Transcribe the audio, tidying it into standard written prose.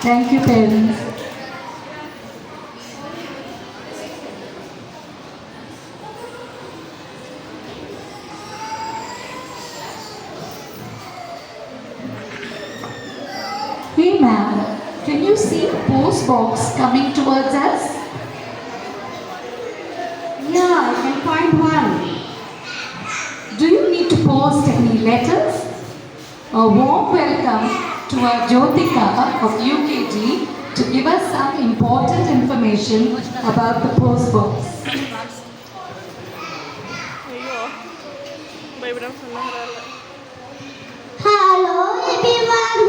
Thank you, parents. Hey ma'am, can you see a post box coming towards us? Yeah, I can find one. Do you need to post any letters? A warm welcome to our Jyotika of UKG to give us some important information about the post box. ಅಯ್ಯೋ ಬೈಬಿಡಮ್ ಸಣ್ಣ ಹರಲ್ಲ Hello everyone,